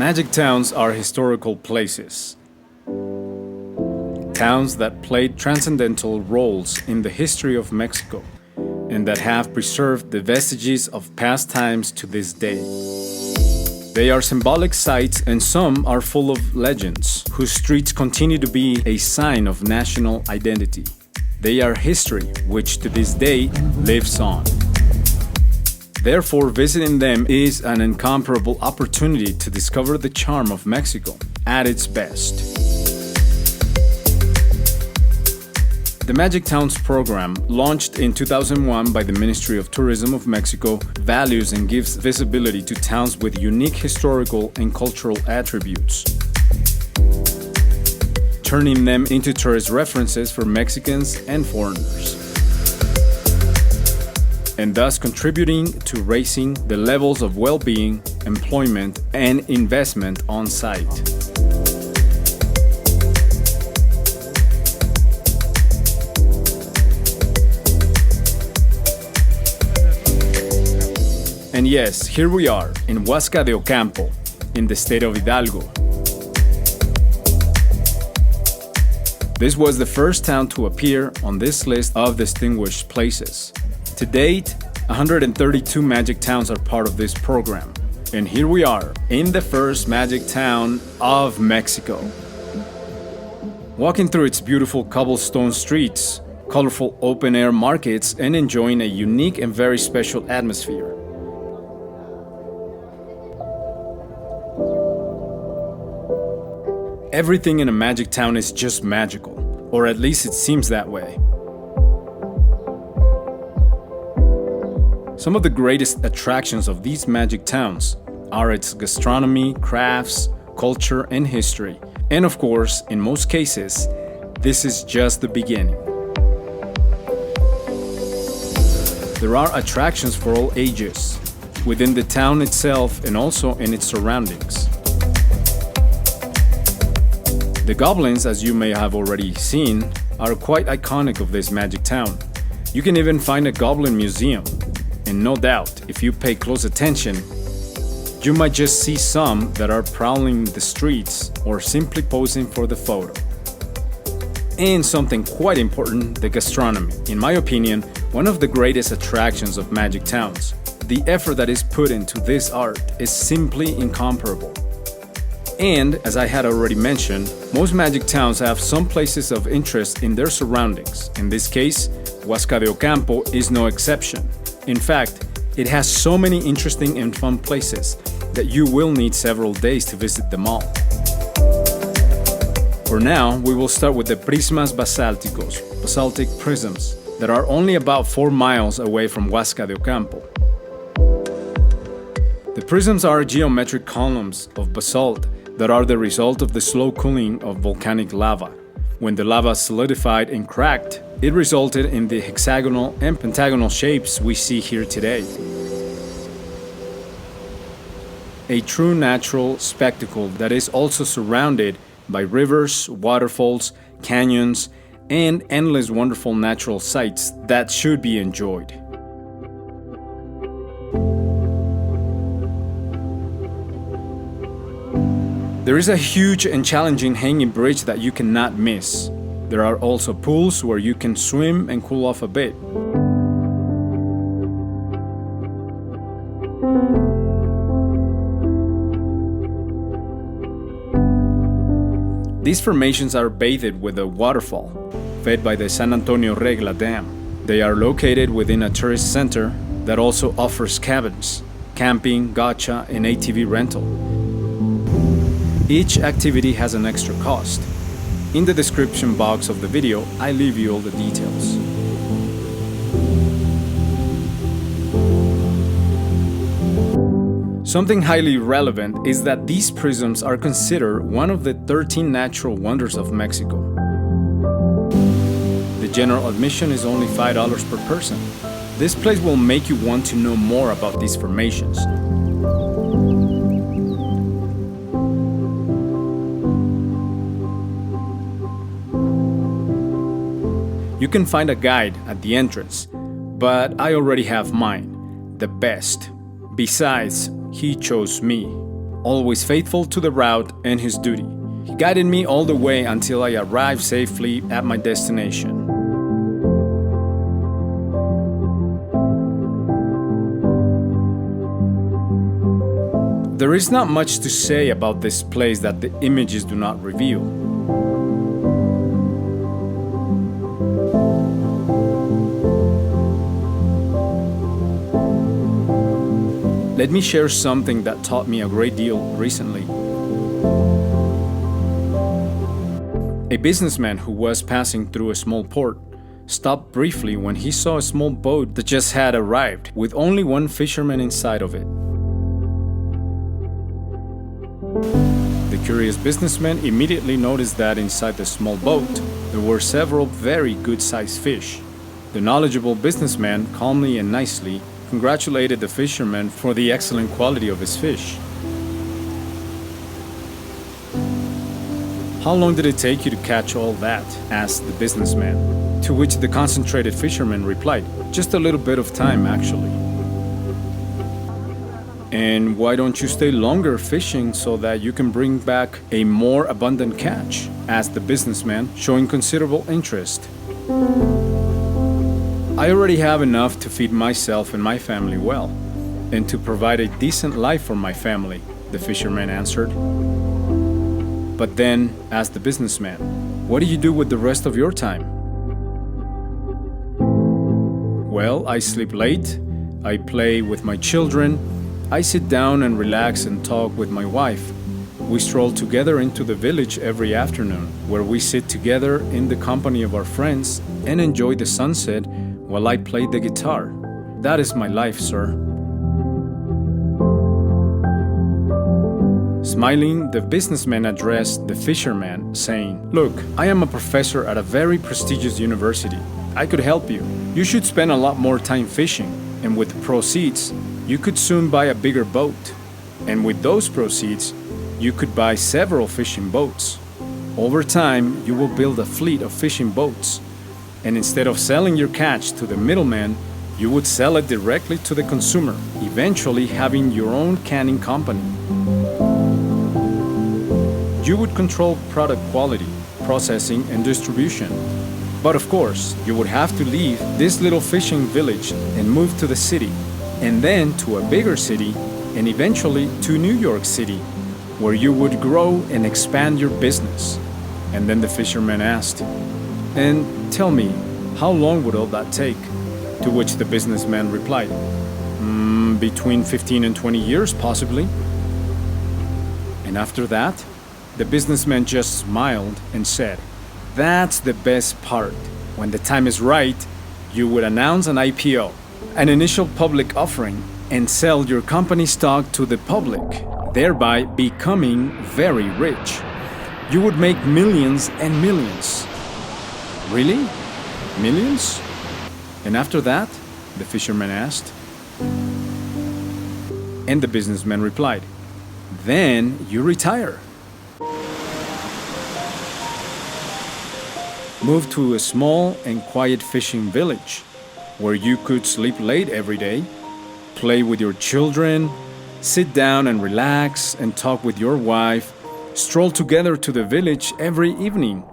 Magic towns are historical places. Towns that played transcendental roles in the history of Mexico and that have preserved the vestiges of past times to this day. They are symbolic sites and some are full of legends, whose streets continue to be a sign of national identity. They are history, which to this day lives on. Therefore, visiting them is an incomparable opportunity to discover the charm of Mexico at its best. The Magic Towns program, launched in 2001 by the Ministry of Tourism of Mexico, values and gives visibility to towns with unique historical and cultural attributes, turning them into tourist references for Mexicans and foreigners, and thus contributing to raising the levels of well-being, employment, and investment on site. And yes, here we are in HUASCA de Ocampo, in the state of Hidalgo. This was the first town to appear on this list of distinguished places. To date, 132 magic towns are part of this program. And here we are, in the first magic town of Mexico. Walking through its beautiful cobblestone streets, colorful open-air markets, and enjoying a unique and very special atmosphere. Everything in a magic town is just magical, or at least it seems that way. Some of the greatest attractions of these magic towns are its gastronomy, crafts, culture, and history. And of course, in most cases, this is just the beginning. There are attractions for all ages, within the town itself and also in its surroundings. The goblins, as you may have already seen, are quite iconic of this magic town. You can even find a goblin museum. And no doubt, if you pay close attention, you might just see some that are prowling the streets or simply posing for the photo. And something quite important, the gastronomy. In my opinion, one of the greatest attractions of magic towns. The effort that is put into this art is simply incomparable. And, as I had already mentioned, most magic towns have some places of interest in their surroundings. In this case, HUASCA de Ocampo is no exception. In fact, it has so many interesting and fun places that you will need several days to visit them all. For now, we will start with the PRISMAS basálticos, basaltic prisms, that are only about 4 miles away from HUASCA de Ocampo. The prisms are geometric columns of basalt that are the result of the slow cooling of volcanic lava. When the lava solidified and cracked, it resulted in the hexagonal and pentagonal shapes we see here today. A true natural spectacle that is also surrounded by rivers, waterfalls, canyons, and endless wonderful natural sights that should be enjoyed. There is a huge and challenging hanging bridge that you cannot miss. There are also pools where you can swim and cool off a bit. These formations are bathed with a waterfall, fed by the San Antonio Regla Dam. They are located within a tourist center that also offers cabins, camping, gacha, and ATV rental. Each activity has an extra cost. In the description box of the video, I leave you all the details. Something highly relevant is that these prisms are considered one of the 13 natural wonders of Mexico. The general admission is only $5 per person. This place will make you want to know more about these formations. You can find a guide at the entrance, but I already have mine, the best. Besides, he chose me. always faithful to the route and his duty. He guided me all the way until I arrived safely at my destination. There is not much to say about this place that the images do not reveal. Let me share something that taught me a great deal recently. A businessman who was passing through a small port stopped briefly when he saw a small boat that just had arrived with only one fisherman inside of it. The curious businessman immediately noticed that inside the small boat there were several very good-sized fish. The knowledgeable businessman calmly and nicely congratulated the fisherman for the excellent quality of his fish. "How long did it take you to catch all that?" asked the businessman, to which the concentrated fisherman replied, "Just a little bit of time, actually." "And why don't you stay longer fishing so that you can bring back a more abundant catch?" asked the businessman, showing considerable interest. "I already have enough to feed myself and my family well, and to provide a decent life for my family," the fisherman answered. "But then," asked the businessman, "what do you do with the rest of your time?" "Well, I sleep late, I play with my children, I sit down and relax and talk with my wife. We stroll together into the village every afternoon, where we sit together in the company of our friends and enjoy the sunset while I play the guitar. That is my life, sir." Smiling, the businessman addressed the fisherman, saying, "Look, I am a professor at a very prestigious university. I could help you. You should spend a lot more time fishing, and with the proceeds, you could soon buy a bigger boat. And with those proceeds, you could buy several fishing boats. Over time, you will build a fleet of fishing boats. And instead of selling your catch to the middleman, you would sell it directly to the consumer, eventually having your own canning company. You would control product quality, processing, and distribution. But of course, you would have to leave this little fishing village and move to the city, and then to a bigger city, and eventually to New York City, where you would grow and expand your business." And then the fisherman asked, "And tell me, how long would all that take?" To which the businessman replied, Between 15 and 20 years, possibly." And after that, the businessman just smiled and said, "That's the best part. When the time is right, you would announce an IPO, an initial public offering, and sell your company stock to the public, thereby becoming very rich. You would make millions and millions." "Really? Millions?" "And after that?" the fisherman asked. And the businessman replied, "Then you retire. Move to a small and quiet fishing village, where you could sleep late every day, play with your children, sit down and relax and talk with your wife, stroll together to the village every evening,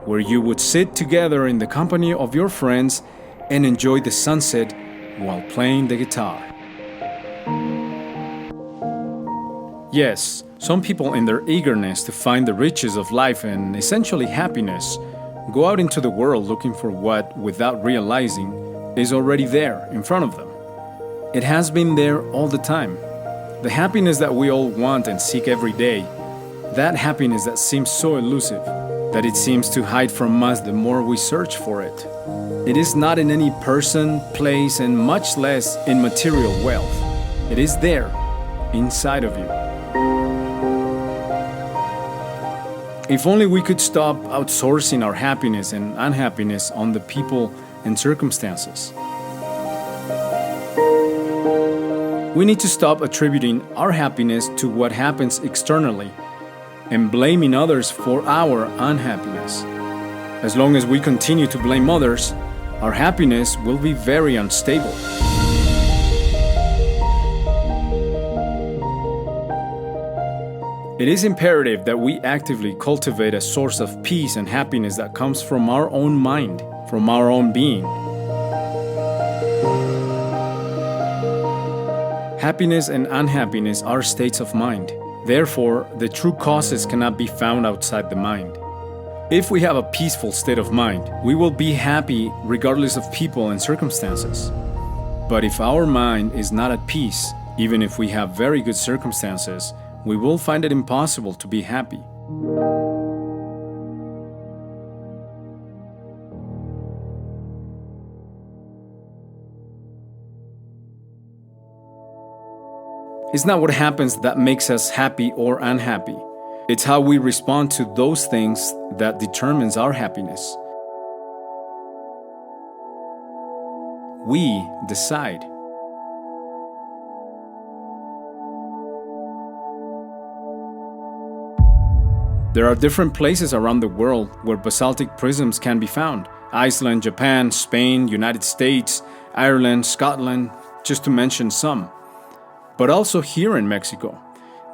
where you would sit together in the company of your friends and enjoy the sunset while playing the guitar." Yes, some people, in their eagerness to find the riches of life and essentially happiness, go out into the world looking for what, without realizing, is already there in front of them. It has been there all the time. The happiness that we all want and seek every day, that happiness that seems so elusive, that it seems to hide from us the more we search for it. It is not in any person, place, and much less in material wealth. It is there, inside of you. If only we could stop outsourcing our happiness and unhappiness on the people and circumstances. We need to stop attributing our happiness to what happens externally and blaming others for our unhappiness. As long as we continue to blame others, our happiness will be very unstable. It is imperative that we actively cultivate a source of peace and happiness that comes from our own mind, from our own being. Happiness and unhappiness are states of mind. Therefore, the true causes cannot be found outside the mind. If we have a peaceful state of mind, we will be happy regardless of people and circumstances. But if our mind is not at peace, even if we have very good circumstances, we will find it impossible to be happy. It's not what happens that makes us happy or unhappy. It's how we respond to those things that determines our happiness. We decide. There are different places around the world where basaltic prisms can be found. Iceland, Japan, Spain, United States, Ireland, Scotland, just to mention some. But also here in Mexico.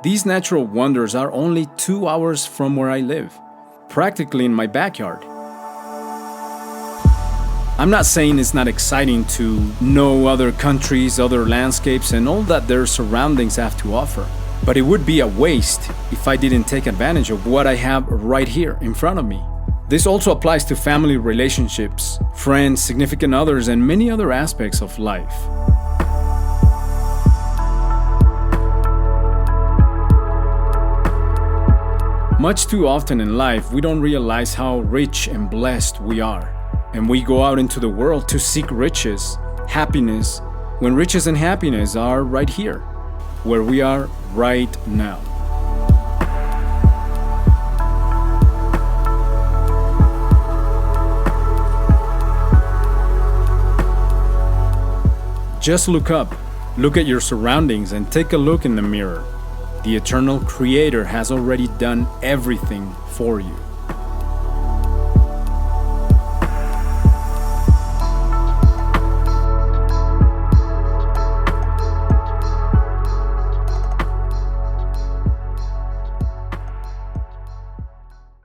These natural wonders are only 2 hours from where I live, practically in my backyard. I'm not saying it's not exciting to know other countries, other landscapes, and all that their surroundings have to offer. But it would be a waste if I didn't take advantage of what I have right here in front of me. This also applies to family relationships, friends, significant others, and many other aspects of life. Much too often in life, we don't realize how rich and blessed we are. And we go out into the world to seek riches, happiness, when riches and happiness are right here, where we are right now. Just look up, look at your surroundings, and take a look in the mirror. The eternal Creator has already done everything for you.